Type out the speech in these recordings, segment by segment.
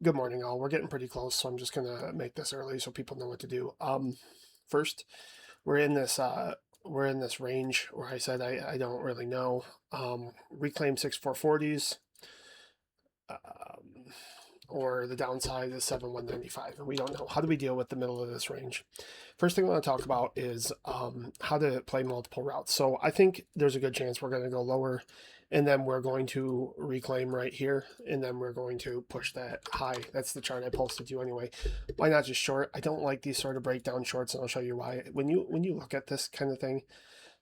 Good morning, all. We're getting pretty close, so I'm just gonna make this early so people know what to do. First, we're in this range where I said I don't really know. Reclaim 6440s, um, or the downside is 7195, and we don't know. How do we deal with the middle of this range? First thing I want to talk about is how to play multiple routes. So I think there's a good chance we're going to go lower, and then we're going to reclaim right here, and then we're going to push that high. That's the chart I posted you anyway. Why not just short? I don't like these sort of breakdown shorts, and I'll show you why. When you look at this kind of thing,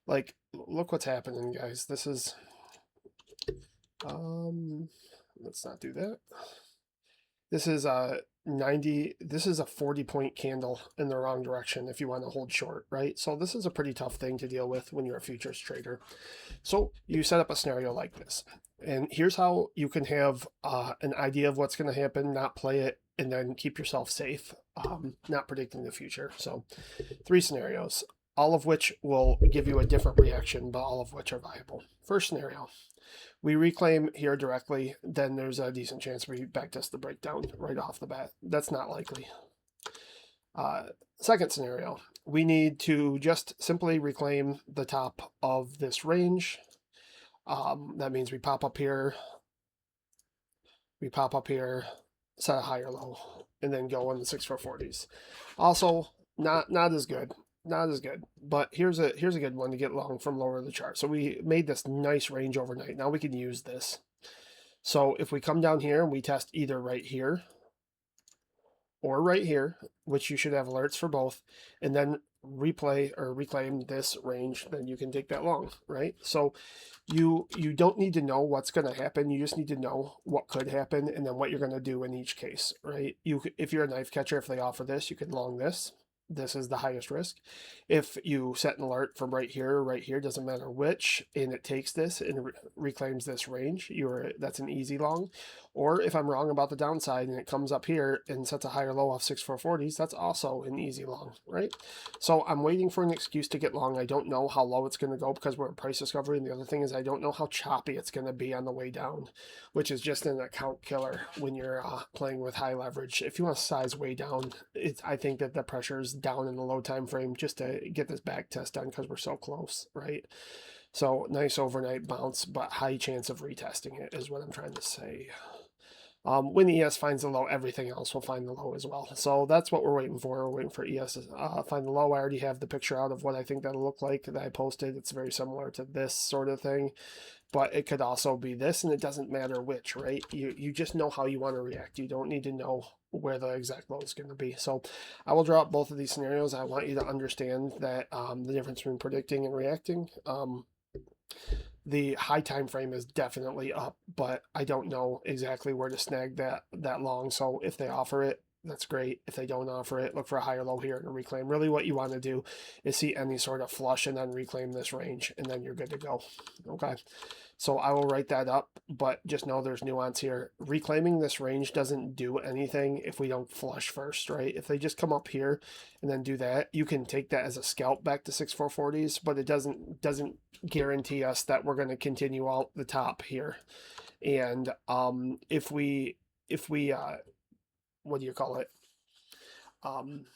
like look what's happening, guys. This is let's not do that. This is a 90, this is a 40-point candle in the wrong direction if you want to hold short, right? So this is a pretty tough thing to deal with when you're a futures trader. So you set up a scenario like this. And here's how you can have an idea of what's going to happen, not play it, and then keep yourself safe, not predicting the future. So 3 scenarios, all of which will give you a different reaction, but all of which are viable. First scenario, we reclaim here directly, then there's a decent chance we backtest the breakdown right off the bat. That's not likely. Second scenario, we need to just simply reclaim the top of this range. That means we pop up here, set a higher low, and then go on the 6440s. Also, not as good. Not as good, but here's a good one to get long from lower of the chart. So we made this nice range overnight. Now we can use this. So if we come down here and we test either right here or right here, which you should have alerts for both, and then replay or reclaim this range, then you can take that long, right? So you don't need to know what's going to happen. You just need to know what could happen and then what you're going to do in each case, right? If you're a knife catcher, if they offer this, you can long this. This is the highest risk. If you set an alert from right here, doesn't matter which, and it takes this and reclaims this range, that's an easy long. Or if I'm wrong about the downside and it comes up here and sets a higher low off 6440s, that's also an easy long, right? So I'm waiting for an excuse to get long. I don't know how low it's going to go because we're in price discovery. And the other thing is I don't know how choppy it's going to be on the way down, which is just an account killer when you're playing with high leverage. If you want to size way down, I think that the pressure is down in the low time frame just to get this back test done because we're so close, right? So nice overnight bounce, but high chance of retesting it is what I'm trying to say. When ES finds the low, everything else will find the low as well. So that's what we're waiting for. We're waiting for ES to find the low. I already have the picture out of what I think that'll look like that I posted. It's very similar to this sort of thing, but it could also be this, and it doesn't matter which, right? You just know how you want to react. You don't need to know where the exact low is going to be. So I will draw up both of these scenarios. I want you to understand that the difference between predicting and reacting. The high time frame is definitely up, but I don't know exactly where to snag that long. So if they offer it, that's great. If they don't offer it, look for a higher low here and a reclaim. Really what you want to do is see any sort of flush and then reclaim this range, and then you're good to go. Okay. So I will write that up, but just know there's nuance here. Reclaiming this range doesn't do anything if we don't flush first, right? If they just come up here and then do that, you can take that as a scalp back to 6440s, but it doesn't guarantee us that we're going to continue out the top here. And if we what do you call it? Um,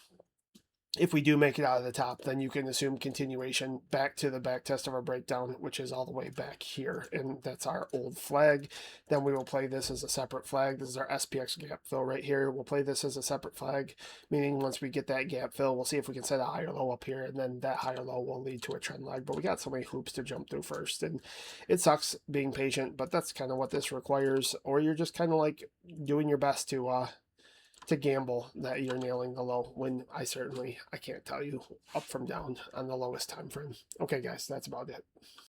if we do make it out of the top, then you can assume continuation back to the back test of our breakdown, which is all the way back here. And that's our old flag. Then we will play this as a separate flag. This is our SPX gap fill right here. We'll play this as a separate flag, meaning once we get that gap fill, we'll see if we can set a higher low up here. And then that higher low will lead to a trend line. But we got so many hoops to jump through first. And it sucks being patient, but that's kind of what this requires. Or you're just kind of like doing your best to gamble that you're nailing the low when I can't tell you up from down on the lowest time frame. Okay, guys, that's about it.